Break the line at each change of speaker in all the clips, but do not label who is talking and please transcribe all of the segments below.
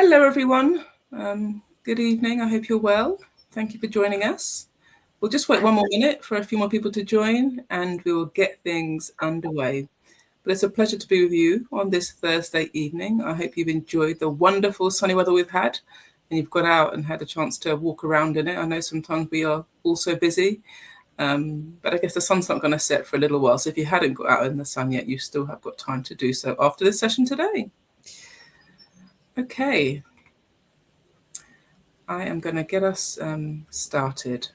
Hello, everyone. Good evening. I hope you're well. Thank you for joining us. We'll just wait one more minute for a few more people to join and we will get things underway. But it's a pleasure to be with you on this Thursday evening. I hope you've enjoyed the wonderful sunny weather we've had and you've got out and had a chance to walk around in it. I know sometimes we are also busy, but I guess the sun's not going to set for a little while. So if you hadn't got out in the sun yet, you still have got time to do so after this session today. Okay. I am going to get us started.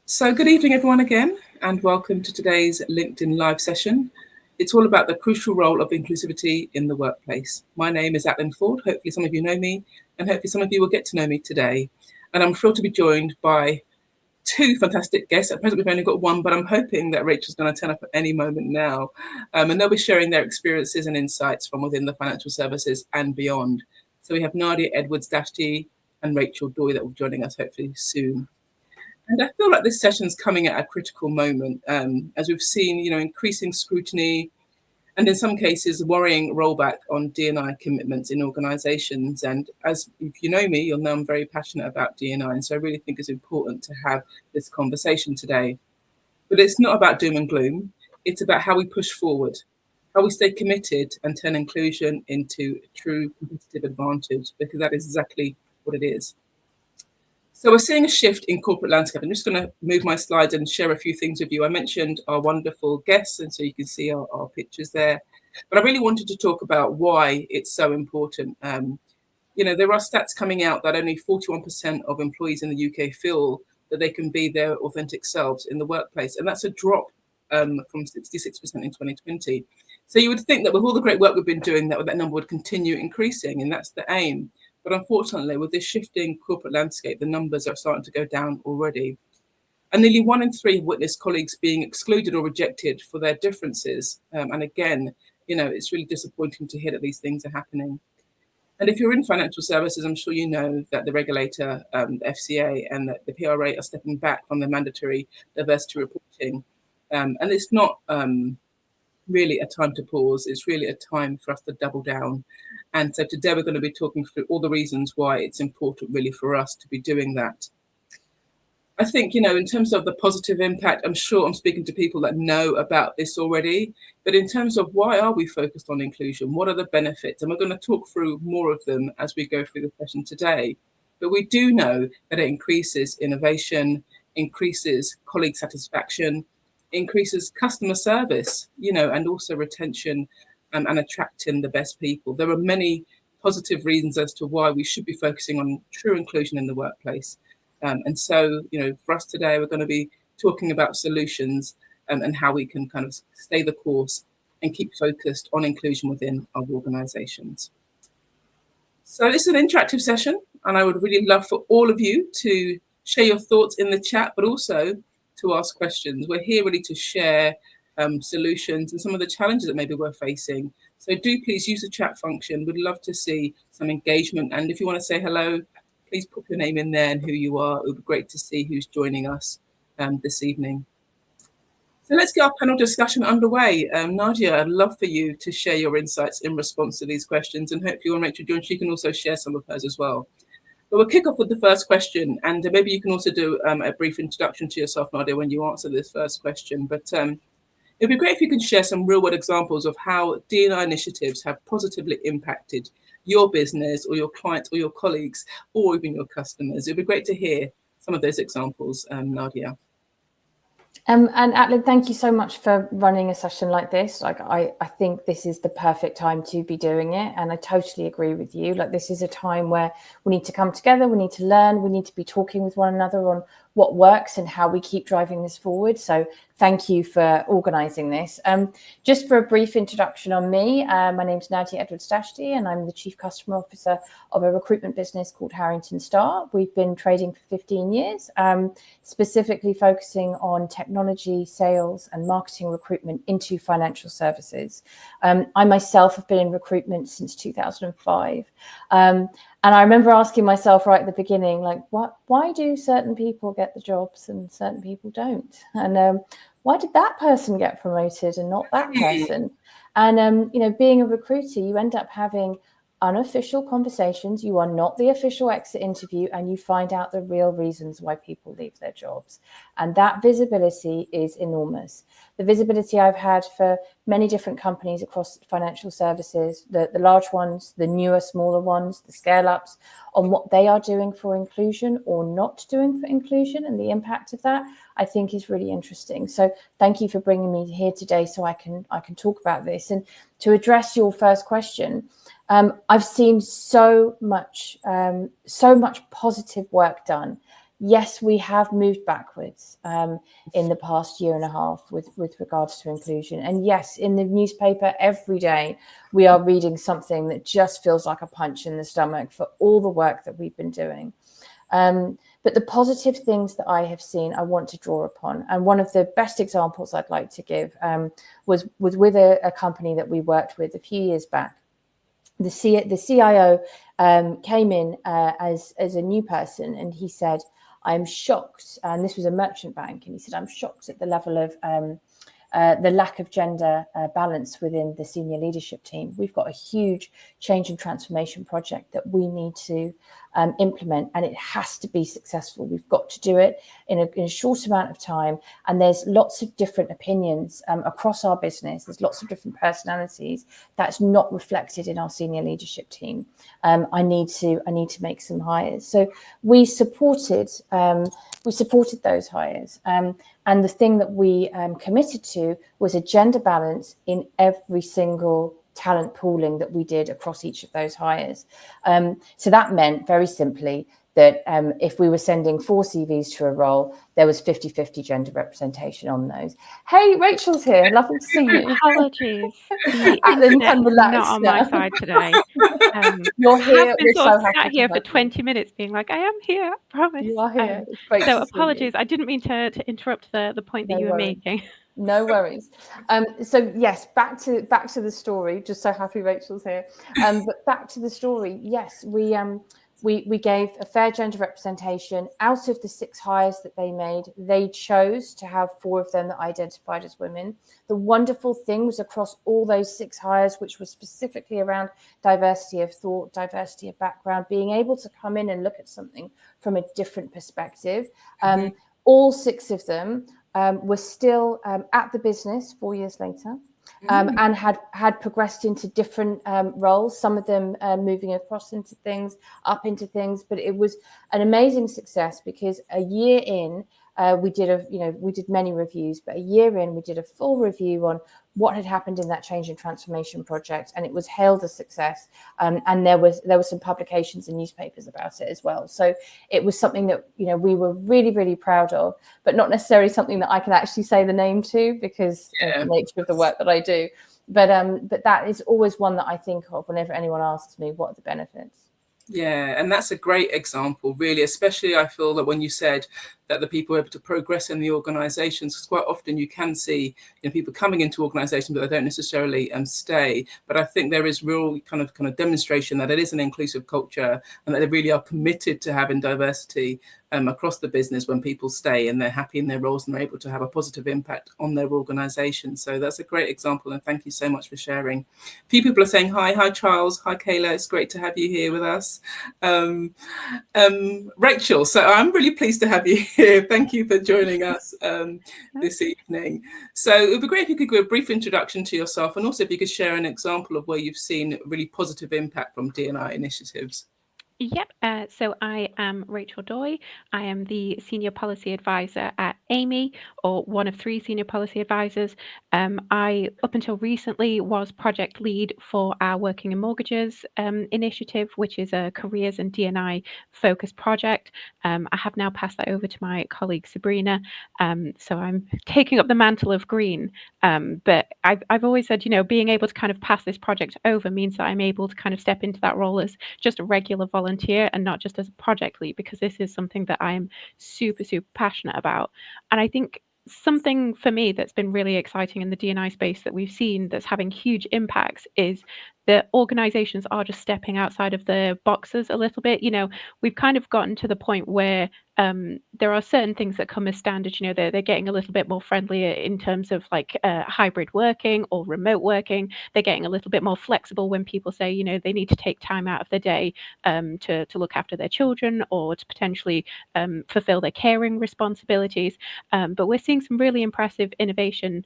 So good evening, everyone, again, and welcome to today's LinkedIn Live session. It's all about the crucial role of inclusivity in the workplace. My name is Atlyn Forde. Hopefully some of you know me, and hopefully some of you will get to know me today. And I'm thrilled to be joined by two fantastic guests. At present, we've only got one, but I'm hoping that Rachel's going to turn up at any moment now. And they'll be sharing their experiences and insights from within the financial services and beyond. So we have Nadia, Edwards-Dashti, and Rachel Doy that will be joining us hopefully soon. And I feel like this session's coming at a critical moment, as we've seen, increasing scrutiny and in some cases worrying rollback on D&I commitments in organisations. And as if you know me, you'll know I'm very passionate about D&I, and so I really think it's important to have this conversation today. But it's not about doom and gloom. It's about how we push forward, how we stay committed and turn inclusion into true competitive advantage, because that is exactly what it is. So we're seeing a shift in corporate landscape. I'm just going to move my slides and share a few things with you. I mentioned our wonderful guests, and so you can see our pictures there. But I really wanted to talk about why it's so important. There are stats coming out that only 41% of employees in the UK feel that they can be their authentic selves in the workplace. And that's a drop from 66% in 2020. So you would think that with all the great work we've been doing, that number would continue increasing, and that's the aim. But unfortunately, with this shifting corporate landscape, the numbers are starting to go down already. And nearly 1 in 3 have witnessed colleagues being excluded or rejected for their differences. And again, it's really disappointing to hear that these things are happening. And if you're in financial services, I'm sure you know that the regulator, the FCA and the PRA are stepping back from the mandatory diversity reporting. And it's not really a time to pause. It's really a time for us to double down. And so today we're going to be talking through all the reasons why it's important really for us to be doing that. I think, in terms of the positive impact, I'm sure I'm speaking to people that know about this already. But in terms of why are we focused on inclusion? What are the benefits? And we're going to talk through more of them as we go through the session today. But we do know that it increases innovation, increases colleague satisfaction, increases customer service, and also retention and attracting the best people. There are many positive reasons as to why we should be focusing on true inclusion in the workplace. And so, for us today, we're going to be talking about solutions and how we can kind of stay the course and keep focused on inclusion within our organisations. So this is an interactive session, and I would really love for all of you to share your thoughts in the chat, but also to ask questions. We're here really to share solutions and some of the challenges that maybe we're facing. So do please use the chat function. We'd love to see some engagement. And if you want to say hello, please put your name in there and who you are. It would be great to see who's joining us this evening. So let's get our panel discussion underway. Nadia, I'd love for you to share your insights in response to these questions, and hopefully when Rachel joins, she can also share some of hers as well. But we'll kick off with the first question, and maybe you can also do a brief introduction to yourself, Nadia, when you answer this first question. But it'd be great if you could share some real-world examples of how D&I initiatives have positively impacted your business or your clients or your colleagues or even your customers. It'd be great to hear some of those examples, Nadia.
And Atlyn, thank you so much for running a session like this. I think this is the perfect time to be doing it. And I totally agree with you. This is a time where we need to come together. We need to learn. We need to be talking with one another on what works and how we keep driving this forward. So thank you for organising this. Just for a brief introduction on me, my name's Nadia Edwards-Dashti, and I'm the Chief Customer Officer of a recruitment business called Harrington Starr. We've been trading for 15 years, specifically focusing on technology, sales and marketing recruitment into financial services. I myself have been in recruitment since 2005. And I remember asking myself right at the beginning, why do certain people get the jobs and certain people don't? And why did that person get promoted and not that person? And, being a recruiter, you end up having unofficial conversations. You are not the official exit interview, and you find out the real reasons why people leave their jobs. And that visibility is enormous. The visibility I've had for many different companies across financial services, the large ones, the newer, smaller ones, the scale-ups, on what they are doing for inclusion or not doing for inclusion, and the impact of that, I think is really interesting. So thank you for bringing me here today so I can talk about this. And to address your first question, I've seen so much positive work done. Yes, we have moved backwards in the past year and a half with regards to inclusion. And yes, in the newspaper every day, we are reading something that just feels like a punch in the stomach for all the work that we've been doing. But the positive things that I have seen, I want to draw upon. And one of the best examples I'd like to give was with a company that we worked with a few years back. The CIO came in as a new person, and he said, I'm shocked. And this was a merchant bank. And he said, I'm shocked at the level of the lack of gender balance within the senior leadership team. We've got a huge change and transformation project that we need to implement, and it has to be successful. We've got to do it in a short amount of time, and there's lots of different opinions across our business. There's lots of different personalities that's not reflected in our senior leadership team. I need to make some hires. So we supported those hires. And the thing that we committed to was a gender balance in every single talent pooling that we did across each of those hires. So that meant, very simply, that if we were sending 4 CVs to a role, there was 50-50 gender representation on those. Hey, Rachel's here. Lovely to see you.
Apologies. The internet's not on my side today.
You're here.
I've been sort of sat here for 20 minutes being like, I am here, I promise.
You are here. It's great
so
to
apologies. I didn't mean to interrupt the point that you were making.
No worries. So yes, back to the story. Just so happy Rachel's here. But back to the story. Yes, we gave a fair gender representation. Out of the 6 hires that they made, they chose to have 4 of them that identified as women. The wonderful thing was across all those 6 hires, which was specifically around diversity of thought, diversity of background, being able to come in and look at something from a different perspective. All 6 of them were still at the business 4 years later, and had progressed into different roles, some of them moving across into things, up into things. But it was an amazing success, because a year in, we did many reviews, but a year in, we did a full review on what had happened in that change and transformation project, and it was hailed a success. And there were some publications in newspapers about it as well. So it was something that we were really, really proud of, but not necessarily something that I can actually say the name to, because of the nature of the work that I do. But that is always one that I think of whenever anyone asks me what are the benefits.
Yeah, and that's a great example, really, especially I feel that when you said that the people are able to progress in the organisations, because quite often you can see people coming into organisations, but they don't necessarily stay. But I think there is real kind of demonstration that it is an inclusive culture, and that they really are committed to having diversity across the business when people stay and they're happy in their roles and they're able to have a positive impact on their organisation. So that's a great example, and thank you so much for sharing. A few people are saying hi Charles, hi Kayla, it's great to have you here with us. Rachel, so I'm really pleased to have you here. Thank you for joining us this evening. So it would be great if you could give a brief introduction to yourself, and also if you could share an example of where you've seen really positive impact from D&I initiatives.
Yep. So I am Rachel Doy. I am the Senior Policy Advisor at Amy, or one of 3 Senior Policy Advisors. I, up until recently, was project lead for our Working in Mortgages initiative, which is a careers and D&I focused project. I have now passed that over to my colleague Sabrina. So I'm taking up the mantle of green. But I've always said, being able to kind of pass this project over means that I'm able to kind of step into that role as just a regular volunteer and not just as a project lead, because this is something that I'm super, super passionate about. And I think something for me that's been really exciting in the D&I space that we've seen that's having huge impacts is the organizations are just stepping outside of the boxes a little bit. We've kind of gotten to the point where there are certain things that come as standard. They're getting a little bit more friendlier in terms of like hybrid working or remote working. They're getting a little bit more flexible when people say, they need to take time out of their day to look after their children or to potentially fulfill their caring responsibilities. But we're seeing some really impressive innovation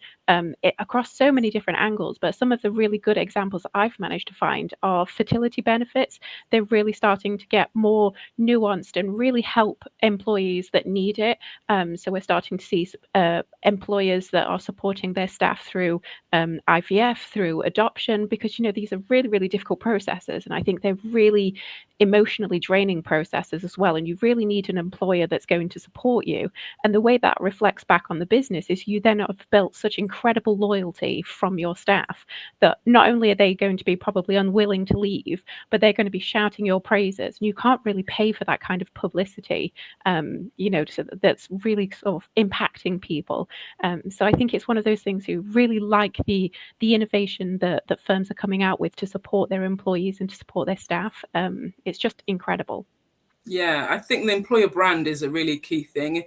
across so many different angles. But some of the really good examples that I've managed to find are fertility benefits. They're really starting to get more nuanced and really help employees that need it. So we're starting to see employers that are supporting their staff through IVF, through adoption, because these are really, really difficult processes, and I think they're really emotionally draining processes as well. And you really need an employer that's going to support you. And the way that reflects back on the business is you then have built such incredible loyalty from your staff that not only are they going to be probably unwilling to leave, but they're going to be shouting your praises. And you can't really pay for that kind of publicity, that's really sort of impacting people. So I think it's one of those things who really like the innovation that firms are coming out with to support their employees and to support their staff. It's just incredible.
Yeah, I think the employer brand is a really key thing.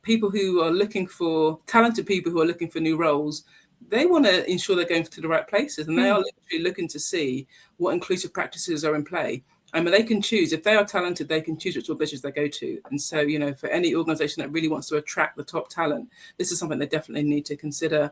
People who are looking for talented people who are looking for new roles, they want to ensure they're going to the right places, and they are literally looking to see what inclusive practices are in play. And they can choose, if they are talented, they can choose which organizations they go to. And so, for any organization that really wants to attract the top talent, this is something they definitely need to consider.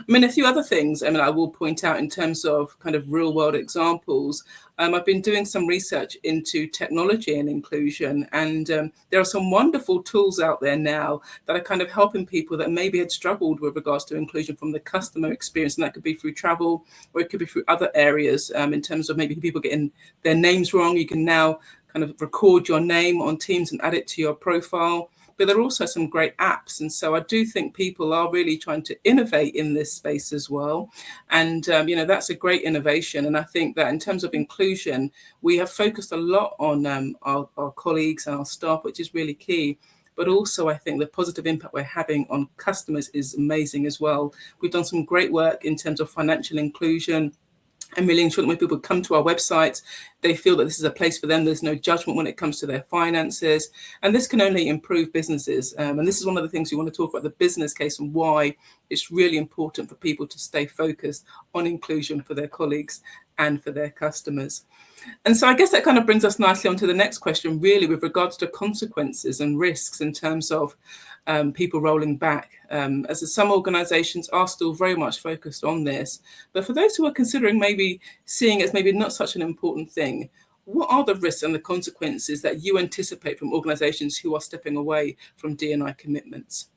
A few other things, I will point out in terms of kind of real world examples. I've been doing some research into technology and inclusion, and there are some wonderful tools out there now that are kind of helping people that maybe had struggled with regards to inclusion from the customer experience. And that could be through travel, or it could be through other areas in terms of maybe people getting their names wrong. You can now kind of record your name on Teams and add it to your profile. But there are also some great apps. And so I do think people are really trying to innovate in this space as well. And, that's a great innovation. And I think that in terms of inclusion, we have focused a lot on our colleagues and our staff, which is really key. But also, I think the positive impact we're having on customers is amazing as well. We've done some great work in terms of financial inclusion, and really ensuring that when people come to our website, they feel that this is a place for them. There's no judgment when it comes to their finances. And this can only improve businesses. And this is one of the things we want to talk about, the business case, and why it's really important for people to stay focused on inclusion for their colleagues and for their customers. And so I guess that kind of brings us nicely on to the next question, really, with regards to consequences and risks in terms of people rolling back, as some organizations are still very much focused on this. But for those who are considering maybe seeing it as maybe not such an important thing, what are the risks and the consequences that you anticipate from organizations who are stepping away from D&I commitments?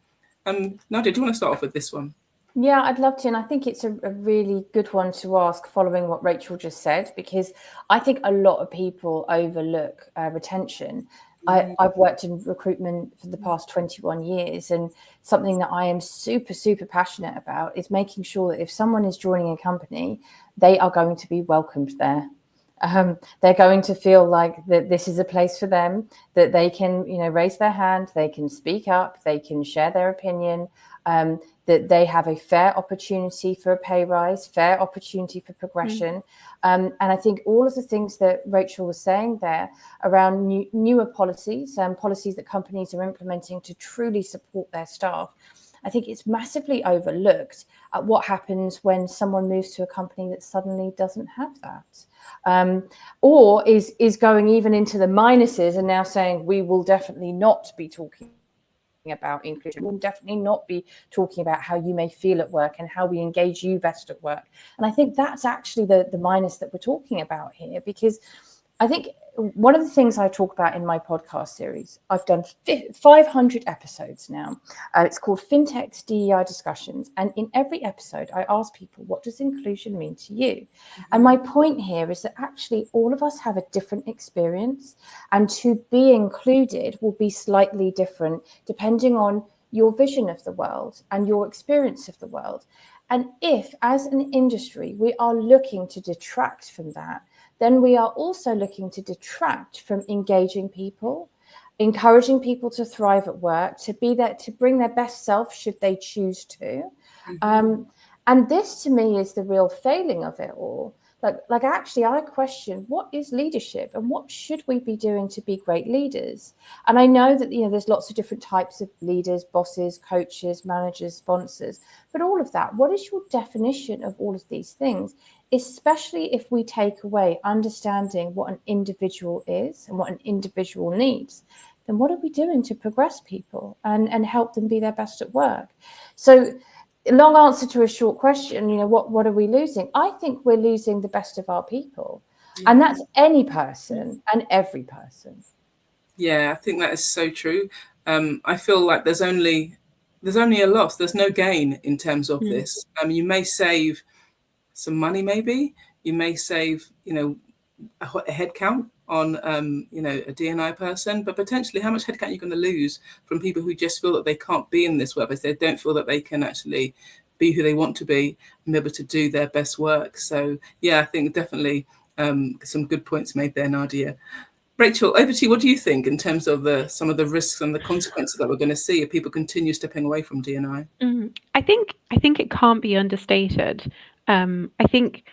Nadia, do you want to start off with this one?
Yeah, I'd love to. And I think it's a really good one to ask following what Rachel just said, because I think a lot of people overlook retention. I've worked in recruitment for the past 21 years, and something that I am super, super passionate about is making sure that if someone is joining a company, they are going to be welcomed there. They're going to feel like that this is a place for them, that they can, raise their hand, they can speak up, they can share their opinion, that they have a fair opportunity for a pay rise, fair opportunity for progression. And I think all of the things that Rachel was saying there around newer policies and policies that companies are implementing to truly support their staff, I think it's massively overlooked at what happens when someone moves to a company that suddenly doesn't have that. Or is going even into the minuses and now saying, we will definitely not be talking about inclusion. We'll definitely not be talking about how you may feel at work and how we engage you best at work. And I think that's actually the minus that we're talking about here, because I think one of the things I talk about in my podcast series, I've done 500 episodes now. It's called FinTech's DEI Discussions. And in every episode, I ask people, what does inclusion mean to you? And my point here is that actually all of us have a different experience, and to be included will be slightly different depending on your vision of the world and your experience of the world. And if, as an industry, we are looking to detract from that, then we are also looking to detract from engaging people, encouraging people to thrive at work, to be there, to bring their best self should they choose to. And this, to me, is the real failing of it all, Like actually, I question what is leadership and what should we be doing to be great leaders. And I know that, there's lots of different types of leaders, bosses, coaches, managers, sponsors, but all of that, what is your definition of all of these things? Especially if we take away understanding what an individual is and what an individual needs, then what are we doing to progress people and help them be their best at work? So, long answer to a short question, what are we losing? I think we're losing the best of our people. Yeah. And that's any person and every person.
Yeah, I think that is so true. I feel like there's only a loss. There's no gain in terms of this. You may save some money, maybe. You may save, a head count on, a D&I person, but potentially how much head count you're going to lose from people who just feel that they can't be in this workplace. They don't feel that they can actually be who they want to be and be able to do their best work. So, yeah, I think definitely some good points made there, Nadia. Rachel, over to you. What do you think in terms of some of the risks and the consequences that we're going to see if people continue stepping away from D&I?
I think it can't be understated. I think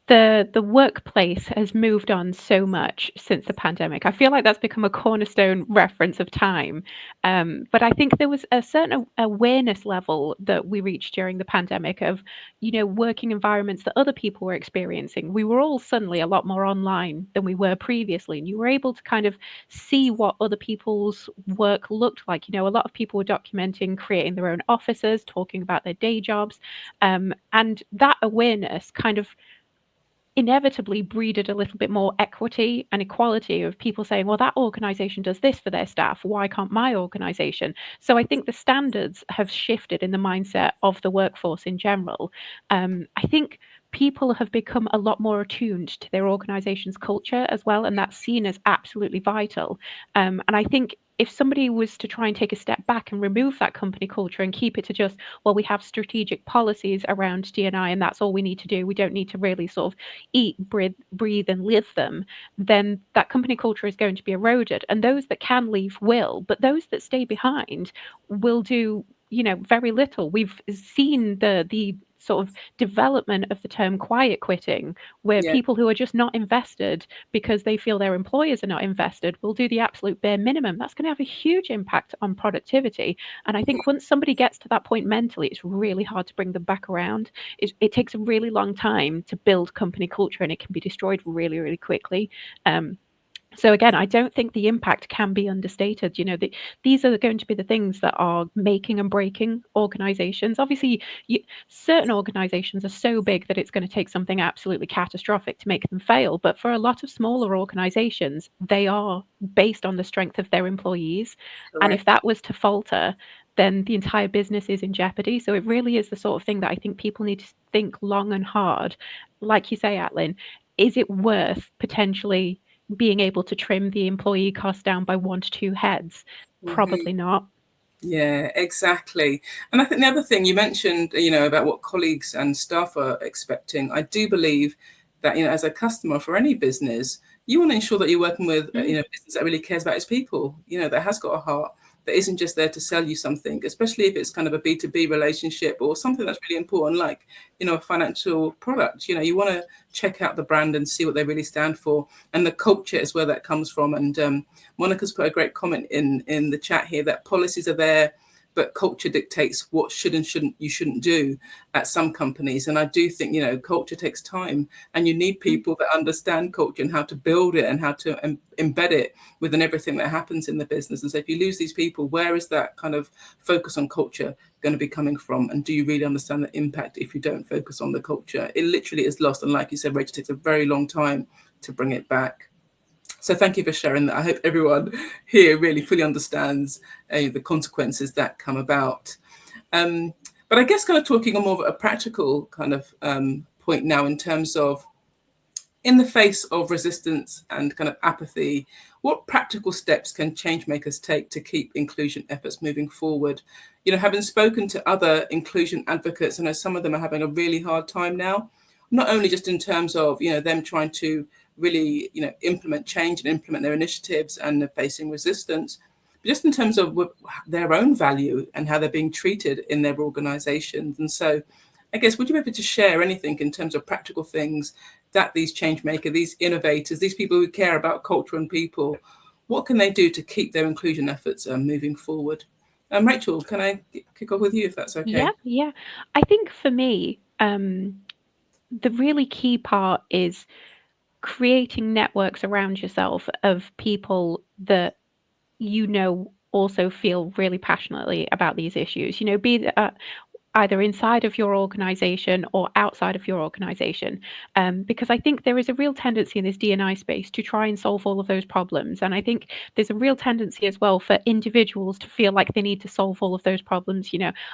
the workplace has moved on so much since the pandemic. I feel like that's become a cornerstone reference of time. But I think there was a certain awareness level that we reached during the pandemic of, working environments that other people were experiencing. We were all suddenly a lot more online than we were previously, and you were able to kind of see what other people's work looked like. A lot of people were documenting, creating their own offices, talking about their day jobs, and that awareness kind of inevitably breeded a little bit more equity and equality of people saying, well, that organization does this for their staff. Why can't my organization? So I think the standards have shifted in the mindset of the workforce in general. I think people have become a lot more attuned to their organization's culture as well, and that's seen as absolutely vital. And I think if somebody was to try and take a step back and remove that company culture and keep it to just, well, we have strategic policies around D&I and that's all we need to do, we don't need to really sort of eat, breathe and live them, then that company culture is going to be eroded. And those that can leave will, but those that stay behind will do, very little. We've seen the sort of development of the term quiet quitting, where people who are just not invested because they feel their employers are not invested will do the absolute bare minimum. That's going to have a huge impact on productivity. And I think once somebody gets to that point mentally, it's really hard to bring them back around. It takes a really long time to build company culture, and it can be destroyed really, really quickly. So again, I don't think the impact can be understated. These are going to be the things that are making and breaking organizations. Obviously, certain organizations are so big that it's going to take something absolutely catastrophic to make them fail. But for a lot of smaller organizations, they are based on the strength of their employees. Correct. And if that was to falter, then the entire business is in jeopardy. So it really is the sort of thing that I think people need to think long and hard. Like you say, Atlyn, is it worth potentially being able to trim the employee cost down by 1 to 2 heads? Probably not.
Yeah, exactly. And I think the other thing you mentioned, about what colleagues and staff are expecting, I do believe that, as a customer for any business, you want to ensure that you're working with, a business that really cares about its people, that has got a heart, that isn't just there to sell you something, especially if it's kind of a B2B relationship or something that's really important, like, a financial product. You want to check out the brand and see what they really stand for. And the culture is where that comes from. And Monica's put a great comment in the chat here that policies are there, but culture dictates what should and shouldn't do at some companies. And I do think, culture takes time, and you need people that understand culture and how to build it and how to embed it within everything that happens in the business. And so if you lose these people, where is that kind of focus on culture going to be coming from? And do you really understand the impact if you don't focus on the culture? It literally is lost. And like you said, Rachel, it takes a very long time to bring it back. So thank you for sharing that. I hope everyone here really fully understands the consequences that come about. But I guess kind of talking on more of a practical kind of point now in terms of, in the face of resistance and kind of apathy, what practical steps can change makers take to keep inclusion efforts moving forward? Having spoken to other inclusion advocates, I know some of them are having a really hard time now, not only just in terms of, them trying to really, implement change and implement their initiatives and they're facing resistance, but just in terms of their own value and how they're being treated in their organizations. And so I guess, would you be able to share anything in terms of practical things that these change makers, these innovators, these people who care about culture and people, what can they do to keep their inclusion efforts moving forward? Rachel, can I kick off with you if that's okay?
Yeah. I think for me, the really key part is creating networks around yourself of people that also feel really passionately about these issues. Be either inside of your organization or outside of your organization. Because I think there is a real tendency in this D&I space to try and solve all of those problems. And I think there's a real tendency as well for individuals to feel like they need to solve all of those problems.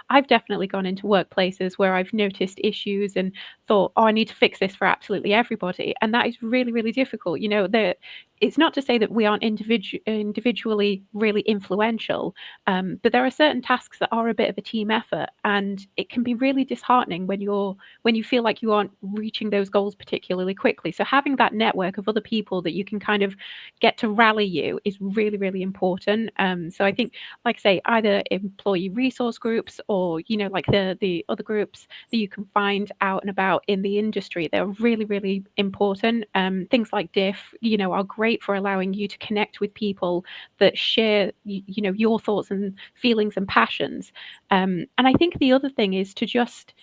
I've definitely gone into workplaces where I've noticed issues and thought, oh, I need to fix this for absolutely everybody. And that is really, really difficult. It's not to say that we aren't individually really influential, but there are certain tasks that are a bit of a team effort, and it can be really disheartening when you feel like you aren't reaching those goals particularly quickly. So having that network of other people that you can kind of get to rally you is really, really important. So I think, like I say, either employee resource groups or like the other groups that you can find out and about in the industry, they're really, really important. Things like DIF, are great for allowing you to connect with people that share your thoughts and feelings and passions. And I think the other thing is to just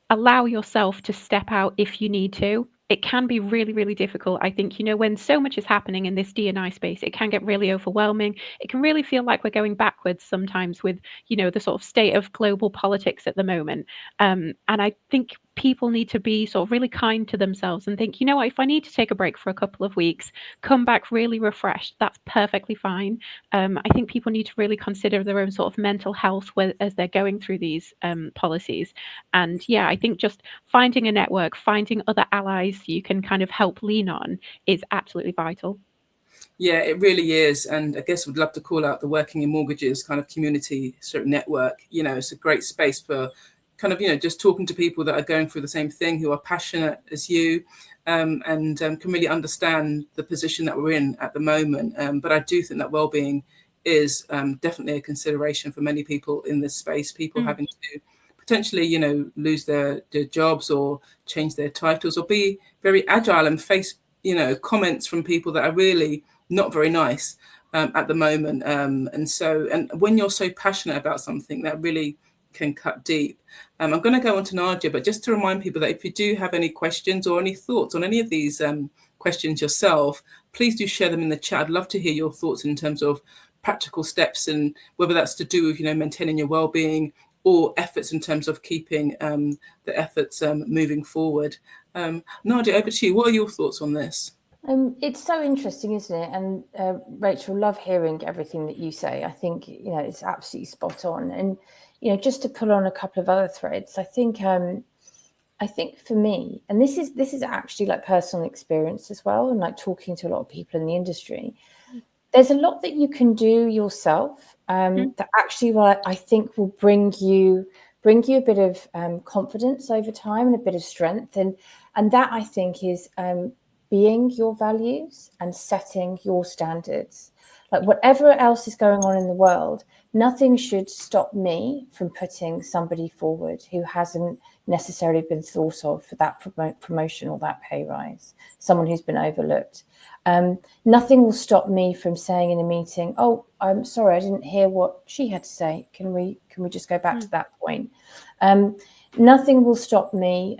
allow yourself to step out if you need to. It can be really, really difficult. I think, when so much is happening in this D&I space, it can get really overwhelming. It can really feel like we're going backwards sometimes with, the sort of state of global politics at the moment. And I think people need to be sort of really kind to themselves and think, what, if I need to take a break for a couple of weeks, come back really refreshed, that's perfectly fine. I think people need to really consider their own sort of mental health as they're going through these policies. And yeah, I think just finding a network, finding other allies you can kind of help lean on is absolutely vital.
Yeah, it really is. And I guess we'd love to call out the Working in Mortgages kind of community sort of network. It's a great space for kind of, just talking to people that are going through the same thing, who are passionate as you, and can really understand the position that we're in at the moment. But I do think that well-being is definitely a consideration for many people in this space, people having to potentially, lose their jobs or change their titles or be very agile and face, comments from people that are really not very nice at the moment. And when you're so passionate about something, that really can cut deep. I'm going to go on to Nadia, but just to remind people that if you do have any questions or any thoughts on any of these questions yourself, please do share them in the chat. I'd love to hear your thoughts in terms of practical steps, and whether that's to do with, maintaining your well-being or efforts in terms of keeping the efforts moving forward. Nadia, over to you. What are your thoughts on this?
It's so interesting, isn't it? And Rachel, love hearing everything that you say. I think it's absolutely spot on. And just to pull on a couple of other threads, I think for me, and this is actually like personal experience as well, and like talking to a lot of people in the industry, there's a lot that you can do yourself that actually, I think will bring you a bit of confidence over time and a bit of strength, and that I think is being your values and setting your standards. Like whatever else is going on in the world, nothing should stop me from putting somebody forward who hasn't necessarily been thought of for that promotion or that pay rise, someone who's been overlooked. Nothing will stop me from saying in a meeting, oh, I'm sorry, I didn't hear what she had to say. Can we just go back to that point? Nothing will stop me.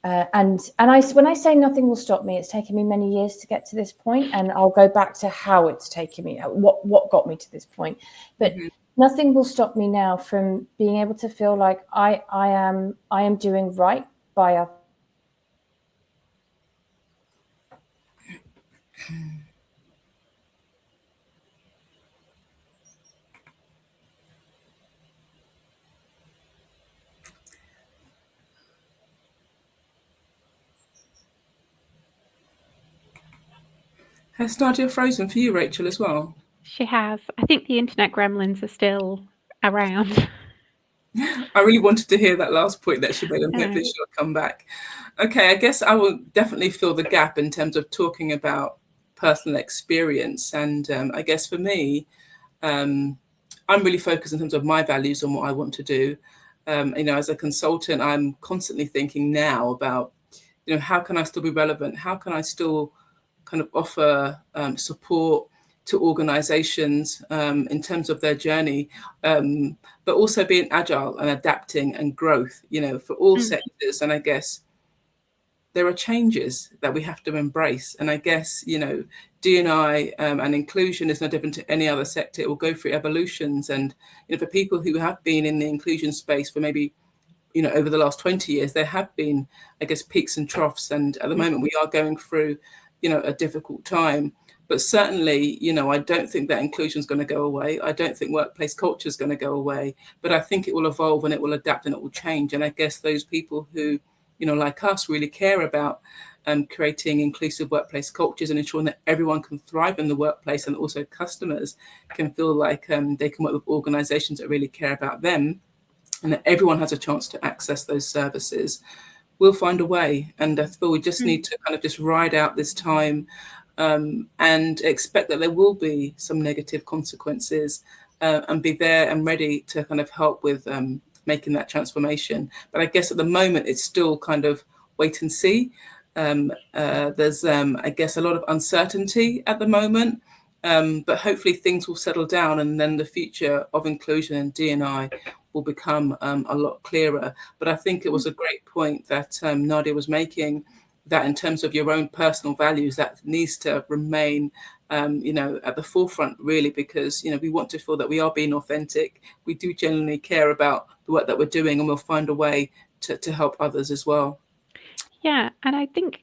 When I say nothing will stop me, it's taken me many years to get to this point, and I'll go back to how it's taken me, what got me to this point. But nothing will stop me now from being able to feel like I am doing right by our.
Has Nadia frozen for you, Rachel, as well?
She has. I think the internet gremlins are still around.
I really wanted to hear that last point that she made, and hopefully she'll come back. Okay, I guess I will definitely fill the gap in terms of talking about personal experience. And I guess for me, I'm really focused in terms of my values and what I want to do. As a consultant, I'm constantly thinking now about, how can I still be relevant? How can I still kind of offer support to organizations in terms of their journey, but also being agile and adapting and growth, for all sectors. And I guess there are changes that we have to embrace. And I guess, D&I and inclusion is no different to any other sector. It will go through evolutions. And for people who have been in the inclusion space for maybe, over the last 20 years, there have been, I guess, peaks and troughs. And at the moment, we are going through, a difficult time. But certainly, I don't think that inclusion is going to go away. I don't think workplace culture is going to go away. But I think it will evolve and it will adapt and it will change. And I guess those people who, like us, really care about creating inclusive workplace cultures and ensuring that everyone can thrive in the workplace, and also customers can feel like they can work with organizations that really care about them, and that everyone has a chance to access those services, we'll find a way. And I feel we just need to kind of just ride out this time and expect that there will be some negative consequences, and be there and ready to kind of help with making that transformation. But I guess at the moment, it's still kind of wait and see. There's, I guess, a lot of uncertainty at the moment. But hopefully things will settle down, and then the future of inclusion and D&I will become a lot clearer. But I think it was a great point that Nadia was making, that in terms of your own personal values, that needs to remain at the forefront, really, because we want to feel that we are being authentic. We do genuinely care about the work that we're doing, and we'll find a way to help others as well.
Yeah, and I think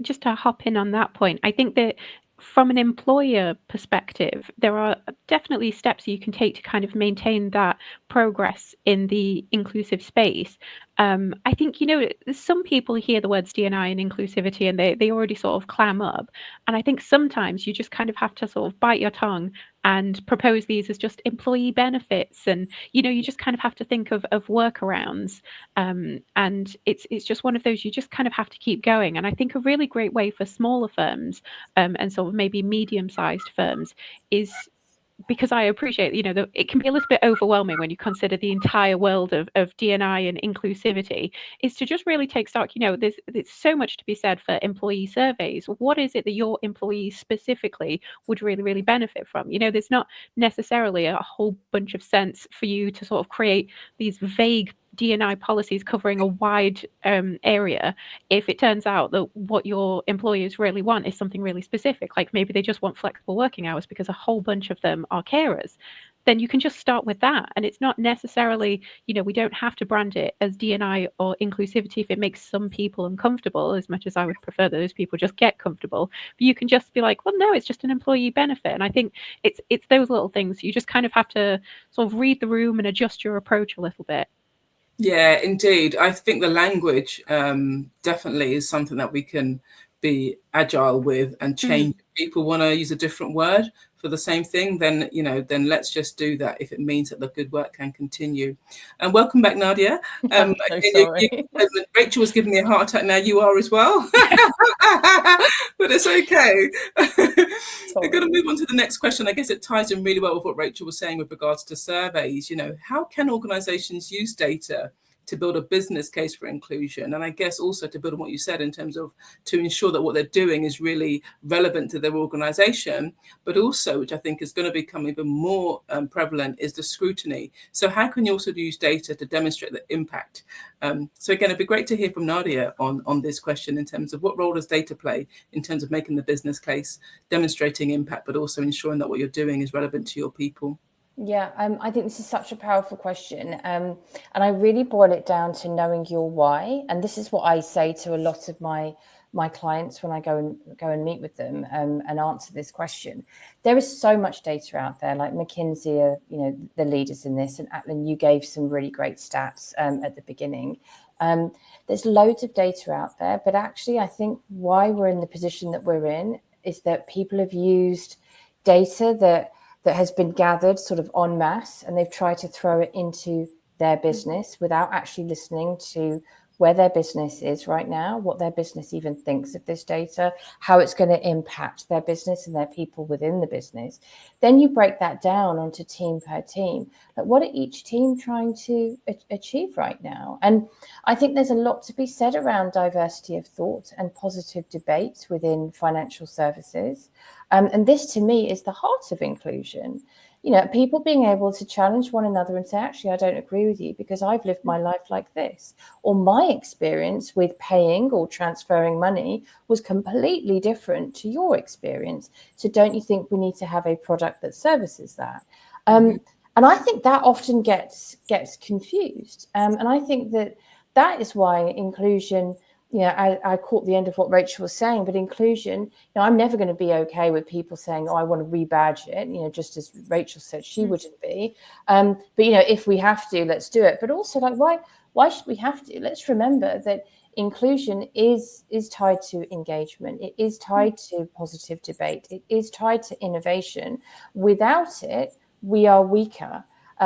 just to hop in on that point, I think that from an employer perspective, there are definitely steps you can take to kind of maintain that progress in the inclusive space. I think, some people hear the words D&I and inclusivity and they already sort of clam up. And I think sometimes you just kind of have to sort of bite your tongue and propose these as just employee benefits. And, you just kind of have to think of workarounds. And it's just one of those, you just kind of have to keep going. And I think a really great way for smaller firms and sort of maybe medium-sized firms is, because I appreciate, that it can be a little bit overwhelming when you consider the entire world of D&I and inclusivity, is to just really take stock. There's so much to be said for employee surveys. What is it that your employees specifically would really, really benefit from? There's not necessarily a whole bunch of sense for you to sort of create these vague D&I policies covering a wide area if it turns out that what your employers really want is something really specific, like maybe they just want flexible working hours because a whole bunch of them are carers. Then you can just start with that. And it's not necessarily, we don't have to brand it as D&I or inclusivity if it makes some people uncomfortable, as much as I would prefer that those people just get comfortable. But you can just be like, well, no, it's just an employee benefit. And I think it's those little things. You just kind of have to sort of read the room and adjust your approach a little bit.
Yeah, indeed. I think the language definitely is something that we can be agile with and change. If people want to use a different word for the same thing, then then let's just do that if it means that the good work can continue. And welcome back, Nadia.
I'm so sorry.
Rachel was giving me a heart attack. Now you are as well. But it's okay. We're going to move on to the next question. I guess it ties in really well with what Rachel was saying with regards to surveys. How can organizations use data to build a business case for inclusion? And I guess also to build on what you said in terms of to ensure that what they're doing is really relevant to their organization, but also, which I think is going to become even more prevalent, is the scrutiny. So how can you also use data to demonstrate the impact? So again, it'd be great to hear from Nadia on this question in terms of what role does data play in terms of making the business case, demonstrating impact, but also ensuring that what you're doing is relevant to your people.
Yeah, I think this is such a powerful question. And I really boil it down to knowing your why. And this is what I say to a lot of my clients when I go and meet with them and answer this question. There is so much data out there, like McKinsey are, the leaders in this, and Atlyn, you gave some really great stats at the beginning. There's loads of data out there, but actually I think why we're in the position that we're in is that people have used data that has been gathered sort of en masse, and they've tried to throw it into their business without actually listening to where their business is right now, what their business even thinks of this data, how it's going to impact their business and their people within the business. Then you break that down onto team per team. Like, what are each team trying to achieve right now? And I think there's a lot to be said around diversity of thought and positive debate within financial services. And this, to me, is the heart of inclusion. You know, people being able to challenge one another and say, actually, I don't agree with you because I've lived my life like this, or my experience with paying or transferring money was completely different to your experience. So don't you think we need to have a product that services that? And I think that often gets confused. And I think that is why inclusion, you know, I caught the end of what Rachel was saying, but inclusion, you know, I'm never going to be okay with people saying, oh, I want to rebadge it, you know, just as Rachel said she wouldn't be. But, you know, if we have to, let's do it. But also, like, why should we have to? Let's remember that inclusion is tied to engagement. It is tied to positive debate. It is tied to innovation. Without it, we are weaker.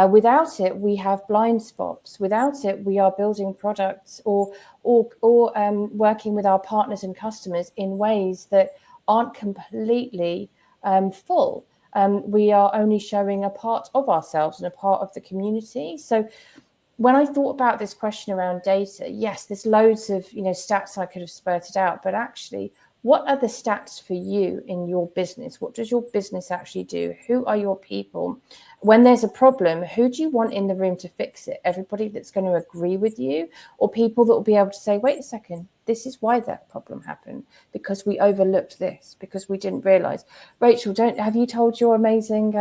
Without it, we have blind spots. Without it, we are building products or working with our partners and customers in ways that aren't completely full. We are only showing a part of ourselves and a part of the community. So when I thought about this question around data, yes, there's loads of, you know, stats I could have spurted out, but actually, what are the stats for you in your business? What does your business actually do? Who are your people? When there's a problem, who do you want in the room to fix it? Everybody that's going to agree with you, or people that will be able to say, wait a second, this is why that problem happened, because we overlooked this, because we didn't realize. Rachel, have you told your amazing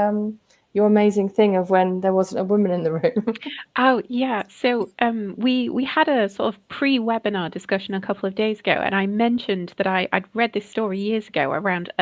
thing of when there wasn't a woman in the room?
Oh, yeah. So we had a sort of pre-webinar discussion a couple of days ago, and I mentioned that I'd read this story years ago around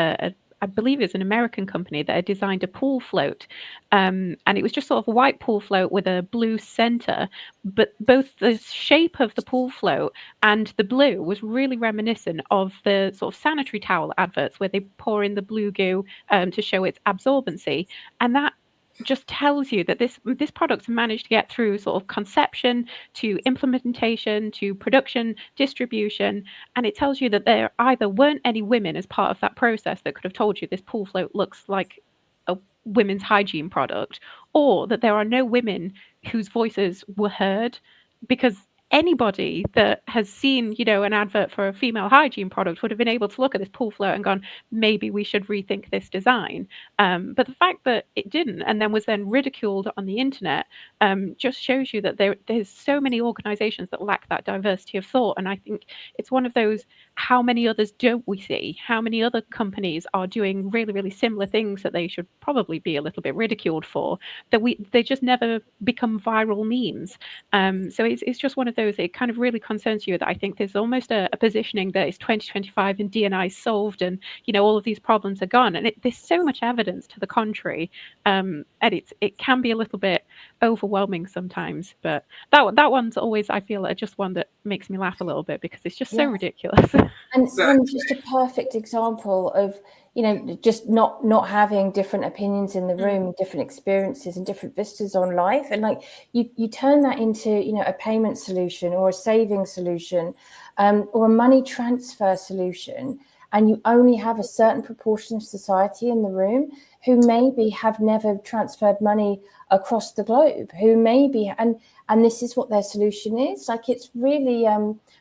I believe it's an American company that had designed a pool float. And it was just sort of a white pool float with a blue center, but both the shape of the pool float and the blue was really reminiscent of the sort of sanitary towel adverts where they pour in the blue goo to show its absorbency. And that just tells you that this product's managed to get through sort of conception to implementation to production, distribution, and it tells you that there either weren't any women as part of that process that could have told you this pool float looks like a women's hygiene product, or that there are no women whose voices were heard, because anybody that has seen, you know, an advert for a female hygiene product would have been able to look at this pool float and gone, maybe we should rethink this design. But the fact that it didn't and then was then ridiculed on the internet just shows you that there's so many organizations that lack that diversity of thought. And I think it's one of those, how many others don't we see? How many other companies are doing really, really similar things that they should probably be a little bit ridiculed for, that they just never become viral memes. So it's just one of those, it kind of really concerns you that I think there's almost a positioning that it's 2025 and D&I solved and, you know, all of these problems are gone. And there's so much evidence to the contrary. And it can be a little bit overwhelming sometimes, but that one's always, I feel, just one that makes me laugh a little bit because it's just so ridiculous.
And just a perfect example of, you know, just not having different opinions in the room, different experiences and different vistas on life. And like you turn that into, you know, a payment solution or a saving solution or a money transfer solution. And you only have a certain proportion of society in the room who maybe have never transferred money across the globe, who maybe, and this is what their solution is. Like, it's really,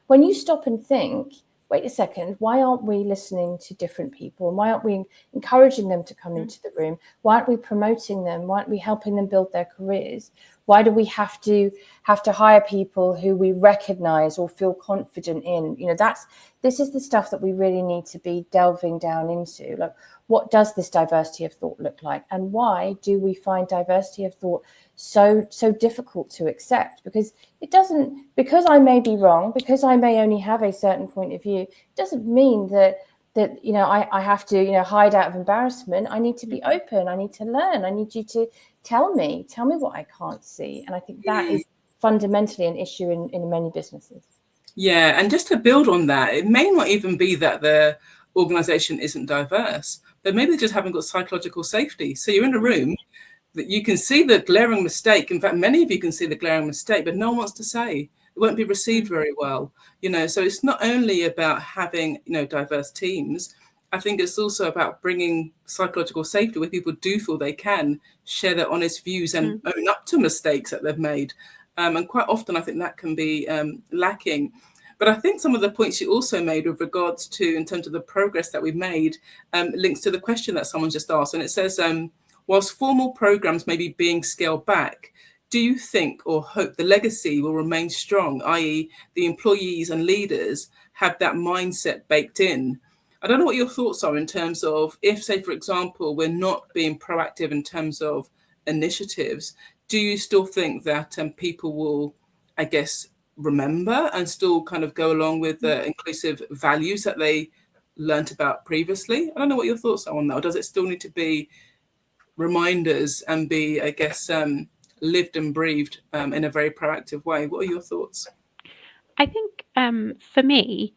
when you stop and think, wait a second, why aren't we listening to different people? And why aren't we encouraging them to come into the room? Why aren't we promoting them? Why aren't we helping them build their careers? Why do we have to hire people who we recognize or feel confident in? You know, this is the stuff that we really need to be delving down into. Like, what does this diversity of thought look like? And why do we find diversity of thought so difficult to accept? Because it doesn't, because I may be wrong, because I may only have a certain point of view, it doesn't mean that you know, I have to, you know, hide out of embarrassment. I need to be open. I need to learn. I need you to tell me what I can't see. And I think that is fundamentally an issue in many businesses.
Yeah, and just to build on that, it may not even be that the organization isn't diverse, but maybe they just haven't got psychological safety. So you're in a room that you can see the glaring mistake. In fact, many of you can see the glaring mistake, but no one wants to say. it won't be received very well. So it's not only about having, diverse teams. I think it's also about bringing psychological safety where people do feel they can share their honest views and own up to mistakes that they've made. And quite often, I think that can be lacking. But I think some of the points you also made with regards to, in terms of the progress that we've made, links to the question that someone just asked. And it says, whilst formal programs may be being scaled back, do you think or hope the legacy will remain strong, i.e. the employees and leaders have that mindset baked in? I don't know what your thoughts are in terms of if, say, for example, we're not being proactive in terms of initiatives, do you still think that people will, I guess, remember and still kind of go along with the inclusive values that they learnt about previously? I don't know what your thoughts are on that. Or does it still need to be reminders and be, I guess, lived and breathed in a very proactive way? What are your thoughts?
I think for me,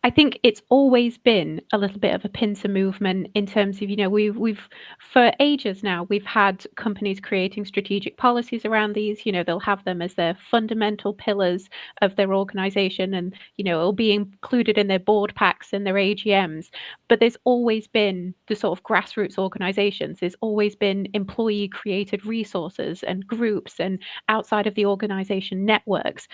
I think it's always been a little bit of a pincer movement in terms of, we've for ages now, we've had companies creating strategic policies around these. They'll have them as their fundamental pillars of their organization, and, it'll be included in their board packs and their AGMs. But there's always been the sort of grassroots organizations. There's always been employee created resources and groups and outside of the organization networks.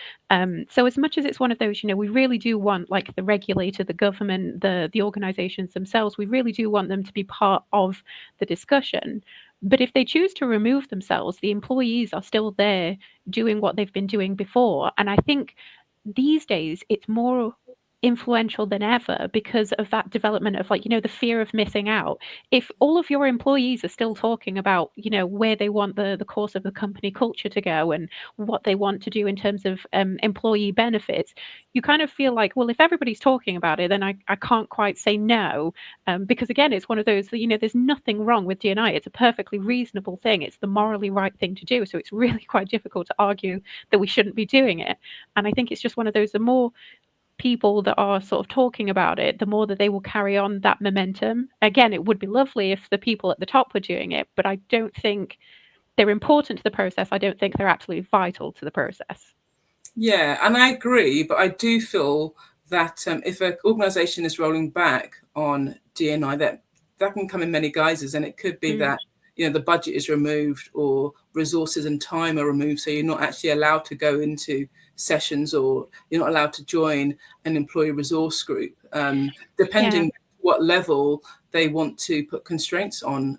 So as much as it's one of those, we really do want, like, the regulator, the government, the organizations themselves, we really do want them to be part of the discussion. But if they choose to remove themselves, the employees are still there doing what they've been doing before. And I think these days it's more influential than ever because of that development of, like, the fear of missing out. If all of your employees are still talking about, where they want the course of the company culture to go and what they want to do in terms of employee benefits, you kind of feel like, well, if everybody's talking about it, then I can't quite say no, because again, it's one of those that, there's nothing wrong with D&I. It's a perfectly reasonable thing. It's the morally right thing to do. So it's really quite difficult to argue that we shouldn't be doing it. And I think it's just one of those, the more people that are sort of talking about it, the more that they will carry on that momentum. Again, it would be lovely if the people at the top were doing it, but I don't think they're important to the process. I don't think they're absolutely vital to the process.
Yeah, and I agree, but I do feel that if an organisation is rolling back on D&I, that can come in many guises, and it could be that the budget is removed or resources and time are removed, so you're not actually allowed to go into sessions or you're not allowed to join an employee resource group, depending what level they want to put constraints on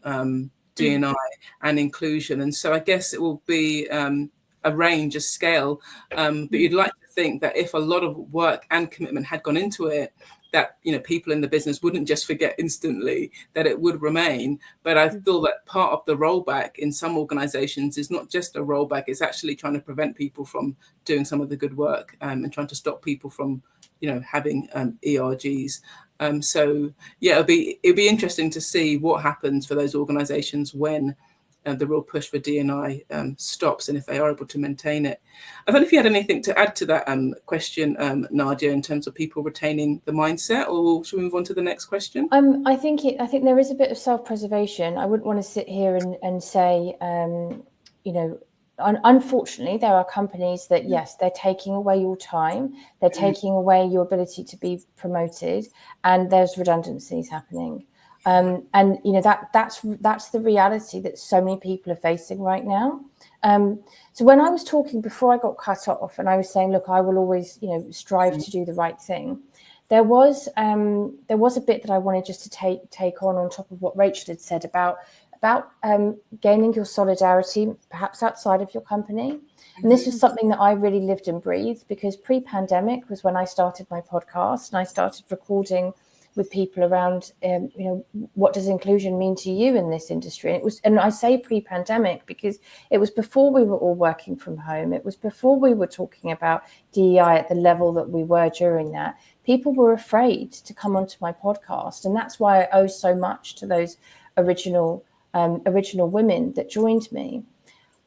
D&I and inclusion. And so I guess it will be a range, a scale, but you'd like to think that if a lot of work and commitment had gone into it, that people in the business wouldn't just forget instantly, that it would remain. But I feel that part of the rollback in some organizations is not just a rollback, it's actually trying to prevent people from doing some of the good work and trying to stop people from having ERGs. So yeah, it'll be interesting to see what happens for those organizations when the real push for D&I stops, and if they are able to maintain it. I don't know if you had anything to add to that question, Nadia, in terms of people retaining the mindset, or should we move on to the next question?
I think there is a bit of self-preservation. I wouldn't want to sit here and say, unfortunately, there are companies that, yes, they're taking away your time, they're taking away your ability to be promoted, and there's redundancies happening. And that's the reality that so many people are facing right now. So when I was talking before I got cut off, and I was saying, look, I will always strive to do the right thing, there was a bit that I wanted just to take on top of what Rachel had said about gaining your solidarity perhaps outside of your company. And this was something that I really lived and breathed, because pre-pandemic was when I started my podcast and I started recording with people around, what does inclusion mean to you in this industry? And I say pre-pandemic because it was before we were all working from home. It was before we were talking about DEI at the level that we were during that. People were afraid to come onto my podcast. And that's why I owe so much to those original women that joined me.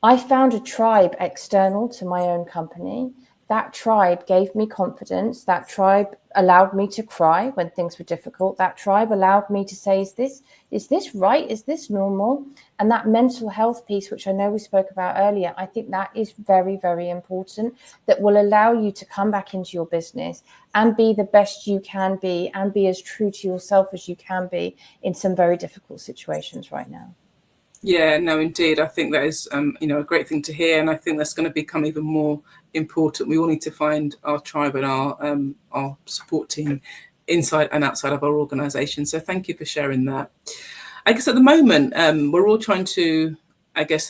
I found a tribe external to my own company that tribe gave me confidence. That tribe allowed me to cry when things were difficult. That tribe allowed me to say, is this right? Is this normal? And that mental health piece, which I know we spoke about earlier, I think that is very, very important, that will allow you to come back into your business and be the best you can be and be as true to yourself as you can be in some very difficult situations right now.
Yeah, no, indeed. I think that is, a great thing to hear, and I think that's going to become even more important. We all need to find our tribe and our support team inside and outside of our organisation. So thank you for sharing that. I guess at the moment, we're all trying to,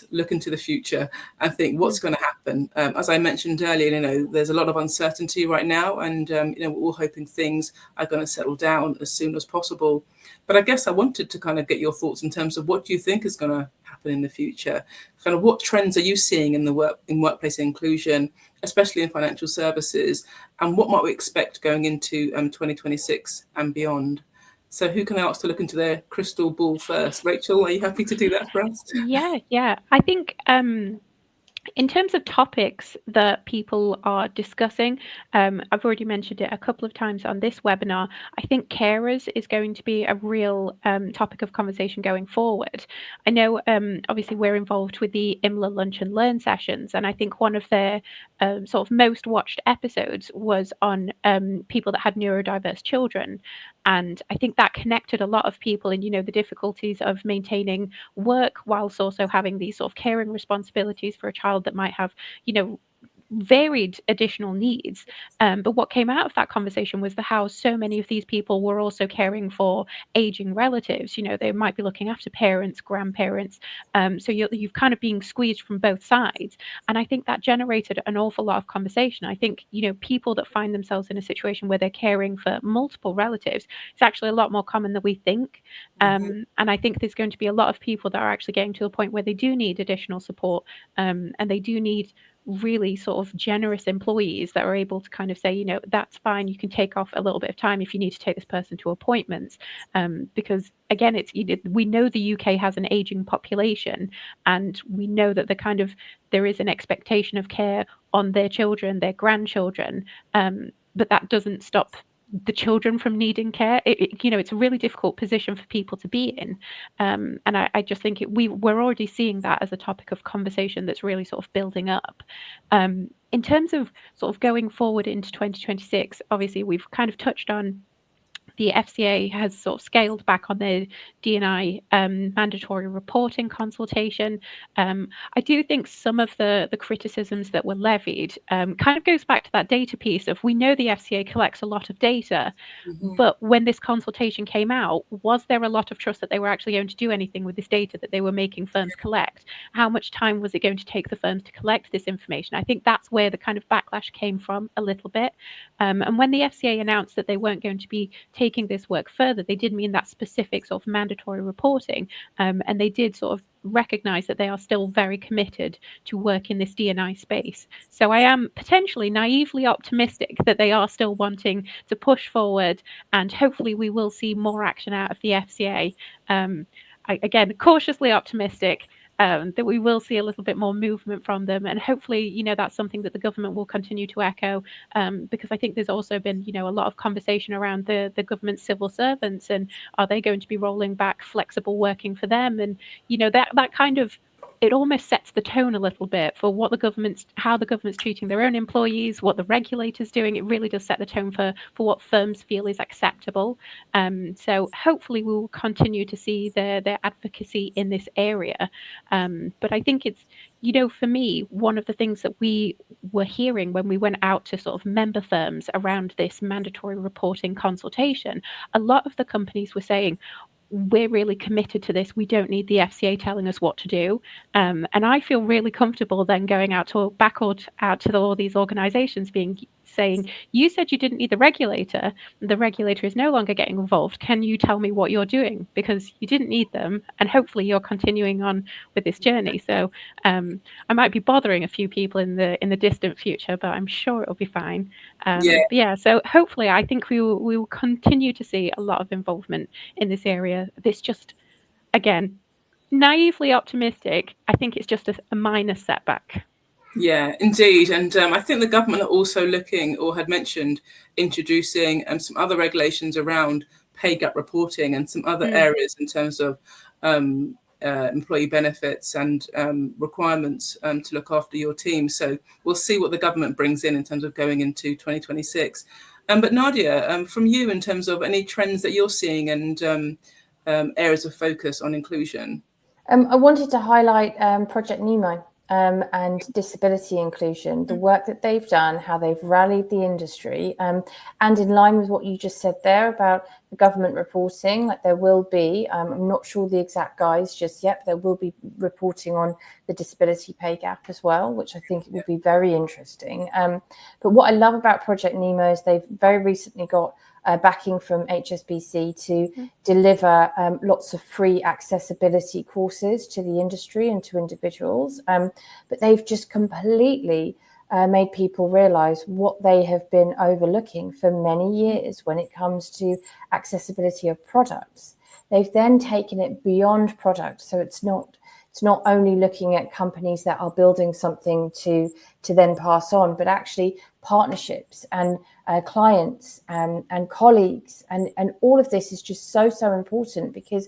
look into the future and think what's going to happen. As I mentioned earlier, there's a lot of uncertainty right now, and we're all hoping things are going to settle down as soon as possible. But I guess I wanted to kind of get your thoughts in terms of what do you think is going to happen in the future? Kind of what trends are you seeing in workplace inclusion, especially in financial services, and what might we expect going into 2026 and beyond? So who can I ask to look into their crystal ball first? Rachel, are you happy to do that for us?
Yeah. I think in terms of topics that people are discussing, I've already mentioned it a couple of times on this webinar. I think carers is going to be a real topic of conversation going forward. I know, obviously, we're involved with the IMLA Lunch and Learn sessions, and I think one of their sort of most watched episodes was on people that had neurodiverse children. And I think that connected a lot of people in, the difficulties of maintaining work whilst also having these sort of caring responsibilities for a child that might have, varied additional needs. But what came out of that conversation was how so many of these people were also caring for aging relatives. They might be looking after parents, grandparents. So you've kind of being squeezed from both sides. And I think that generated an awful lot of conversation. I think, people that find themselves in a situation where they're caring for multiple relatives, it's actually a lot more common than we think. And I think there's going to be a lot of people that are actually getting to a point where they do need additional support, and they do need really sort of generous employees that are able to kind of say, that's fine, you can take off a little bit of time if you need to take this person to appointments, because again, we know the UK has an aging population, and we know that there is an expectation of care on their children, their grandchildren, but that doesn't stop the children from needing care. It's a really difficult position for people to be in, and I just think we're already seeing that as a topic of conversation that's really sort of building up. In terms of sort of going forward into 2026, obviously we've kind of touched on the FCA has sort of scaled back on their DEI mandatory reporting consultation. I do think some of the criticisms that were levied kind of goes back to that data piece of, we know the FCA collects a lot of data, but when this consultation came out, was there a lot of trust that they were actually going to do anything with this data that they were making firms collect? How much time was it going to take the firms to collect this information? I think that's where the kind of backlash came from a little bit. And when the FCA announced that they weren't going to be taking this work further, they did mean that specific sort of mandatory reporting, and they did sort of recognize that they are still very committed to work in this D&I space. So I am potentially naively optimistic that they are still wanting to push forward, and hopefully we will see more action out of the FCA. Again, cautiously optimistic that we will see a little bit more movement from them, and hopefully, that's something that the government will continue to echo, because I think there's also been, a lot of conversation around the government civil servants, and are they going to be rolling back flexible working for them? And that kind of, it almost sets the tone a little bit for how the government's treating their own employees, what the regulator's doing. It really does set the tone for what firms feel is acceptable. So hopefully we will continue to see their advocacy in this area. But I think it's, for me, one of the things that we were hearing when we went out to sort of member firms around this mandatory reporting consultation, a lot of the companies were saying, we're really committed to this. We don't need the FCA telling us what to do. And I feel really comfortable then going out to all these organizations saying, you said you didn't need the regulator. The regulator is no longer getting involved. Can you tell me what you're doing? Because you didn't need them, and hopefully you're continuing on with this journey. So I might be bothering a few people in the distant future, but I'm sure it'll be fine. So hopefully I think we will continue to see a lot of involvement in this area. This just, again, naively optimistic. I think it's just a minor setback.
Yeah, indeed. And I think the government are also looking, or had mentioned, introducing some other regulations around pay gap reporting and some other areas in terms of employee benefits and requirements to look after your team. So we'll see what the government brings in terms of going into 2026. But Nadia, from you, in terms of any trends that you're seeing and areas of focus on inclusion.
I wanted to highlight Project Nemo and disability inclusion, the work that they've done, how they've rallied the industry, and in line with what you just said there about the government reporting, like there will be, I'm not sure the exact guise just yet, but there will be reporting on the disability pay gap as well, which I think will be very interesting. But what I love about Project Nemo is they've very recently got backing from HSBC to deliver lots of free accessibility courses to the industry and to individuals. But they've just completely made people realise what they have been overlooking for many years when it comes to accessibility of products. They've then taken it beyond product, so it's not only looking at companies that are building something to then pass on, but actually partnerships and clients and colleagues. And all of this is just so important, because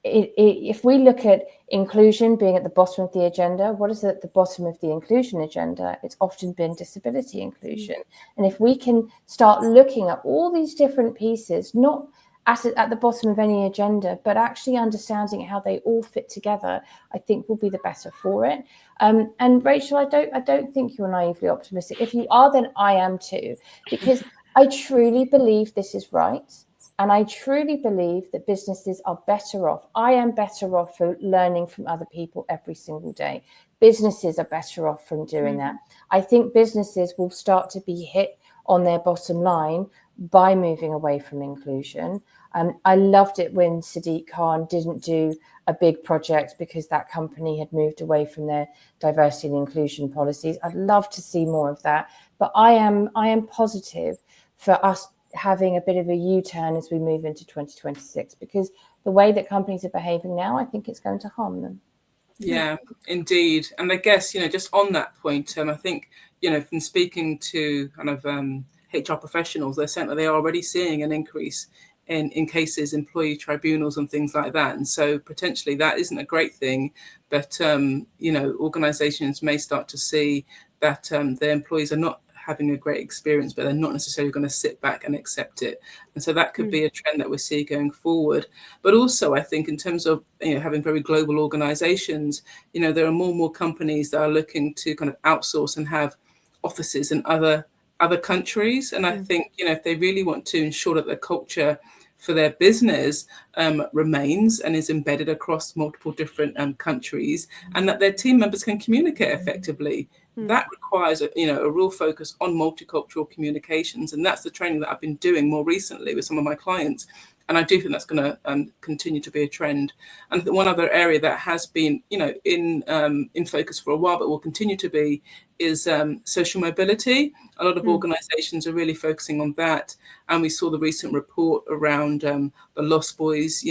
if we look at inclusion being at the bottom of the agenda, what is at the bottom of the inclusion agenda? It's often been disability inclusion. And if we can start looking at all these different pieces, not at the bottom of any agenda, but actually understanding how they all fit together, I think will be the better for it. And Rachel, I don't think you're naively optimistic. If you are, then I am too, because I truly believe this is right. And I truly believe that businesses are better off. I am better off for learning from other people every single day. Businesses are better off from doing that. I think businesses will start to be hit on their bottom line by moving away from inclusion. I loved it when Sadiq Khan didn't do a big project because that company had moved away from their diversity and inclusion policies. I'd love to see more of that. But I am positive for us having a bit of a U-turn as we move into 2026, because the way that companies are behaving now, I think it's going to harm them.
Yeah, indeed. And I guess, just on that point, I think, from speaking to kind of HR professionals, they're saying that they are already seeing an increase in cases, employee tribunals and things like that. And so potentially that isn't a great thing, but, organizations may start to see that their employees are not having a great experience, but they're not necessarily going to sit back and accept it. And so that could be a trend that we see going forward. But also, I think in terms of having very global organizations, there are more and more companies that are looking to kind of outsource and have offices in other countries. And I think, if they really want to ensure that the culture for their business remains and is embedded across multiple different countries, and that their team members can communicate effectively, that requires a real focus on multicultural communications. And that's the training that I've been doing more recently with some of my clients. And I do think that's going to continue to be a trend. And one other area that has been, in focus for a while, but will continue to be, is social mobility. A lot of organisations are really focusing on that. And we saw the recent report around the lost boys,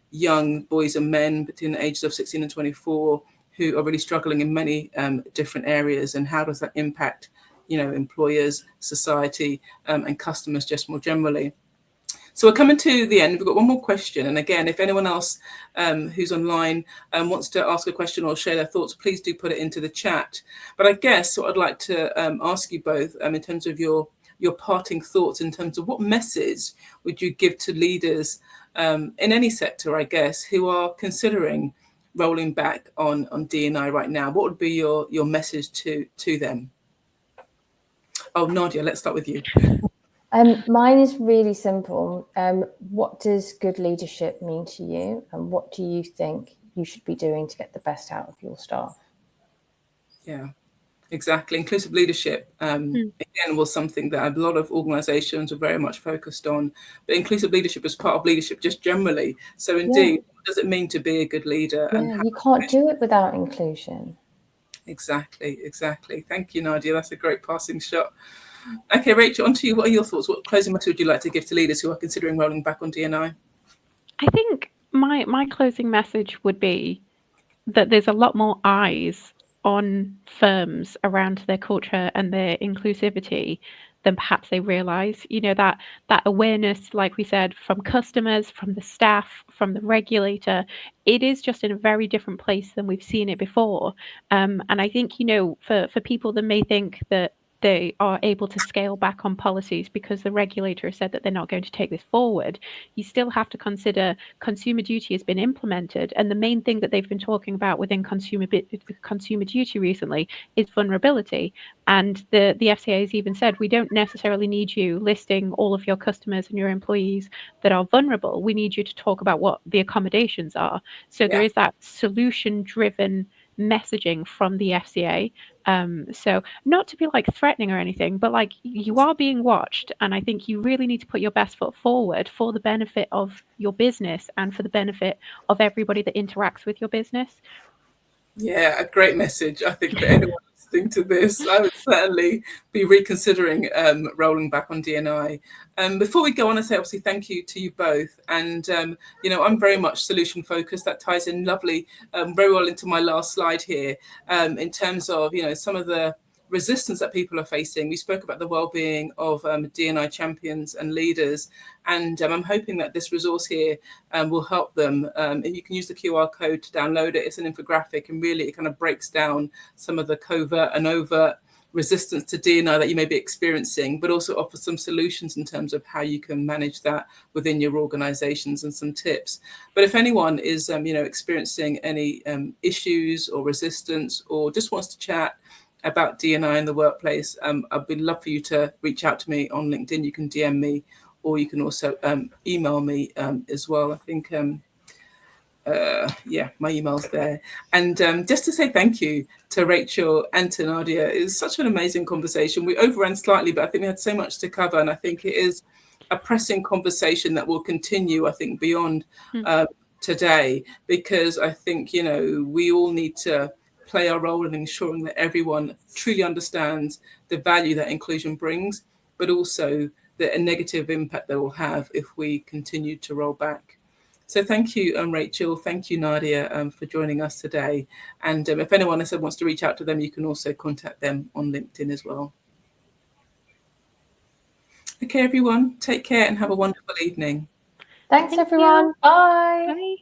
young boys and men between the ages of 16 and 24, who are really struggling in many different areas. And how does that impact, employers, society, and customers just more generally? So we're coming to the end. We've got one more question. And again, if anyone else who's online wants to ask a question or share their thoughts, please do put it into the chat. But I guess what I'd like to ask you both in terms of your parting thoughts, in terms of what message would you give to leaders in any sector, I guess, who are considering rolling back on D&I right now? What would be your message to them? Oh, Nadia, let's start with you.
Mine is really simple. What does good leadership mean to you? And what do you think you should be doing to get the best out of your staff?
Yeah, exactly. Inclusive leadership, again, was something that a lot of organisations are very much focused on. But inclusive leadership is part of leadership just generally. So indeed, what does it mean to be a good leader?
Yeah, and you can't do it without inclusion.
Exactly. Thank you, Nadia. That's a great passing shot. Okay, Rachel, on to you. What are your thoughts? What closing message would you like to give to leaders who are considering rolling back on D&I?
I think my closing message would be that there's a lot more eyes on firms around their culture and their inclusivity than perhaps they realize. You know, that awareness, like we said, from customers, from the staff, from the regulator, it is just in a very different place than we've seen it before. And I think, you know, for people that may think that they are able to scale back on policies because the regulator has said that they're not going to take this forward, you still have to consider consumer duty has been implemented. And the main thing that they've been talking about within consumer duty recently is vulnerability. And the FCA has even said, we don't necessarily need you listing all of your customers and your employees that are vulnerable. We need you to talk about what the accommodations are. So there is that solution-driven messaging from the FCA. So not to be like threatening or anything, but like you are being watched, and I think you really need to put your best foot forward for the benefit of your business and for the benefit of everybody that interacts with your business.
Yeah, a great message. I think for anyone listening to this, I would certainly be reconsidering rolling back on DNI. Before we go on, I say obviously thank you to you both. And, you know, I'm very much solution focused. That ties in lovely, very well into my last slide here in terms of, you know, some of the resistance that people are facing. We spoke about the well-being of DNI champions and leaders, and I'm hoping that this resource here will help them. If you can use the QR code to download it, it's an infographic, and really it kind of breaks down some of the covert and overt resistance to DNI that you may be experiencing, but also offer some solutions in terms of how you can manage that within your organizations and some tips. But if anyone is you know, experiencing any issues or resistance or just wants to chat about DNI in the workplace, I'd be love for you to reach out to me on LinkedIn. You can DM me, or you can also email me as well. I think, yeah, my email's there. And just to say thank you to Rachel and to Nadia. It was such an amazing conversation. We overran slightly, but I think we had so much to cover. And I think it is a pressing conversation that will continue, I think, beyond today, because I think, you know, we all need to play our role in ensuring that everyone truly understands the value that inclusion brings, but also the negative impact that will have if we continue to roll back. So thank you, Rachel. Thank you, Nadia, for joining us today. And if anyone else wants to reach out to them, you can also contact them on LinkedIn as well. Okay, everyone, take care and have a wonderful evening.
Thanks, everyone. Bye.
Bye.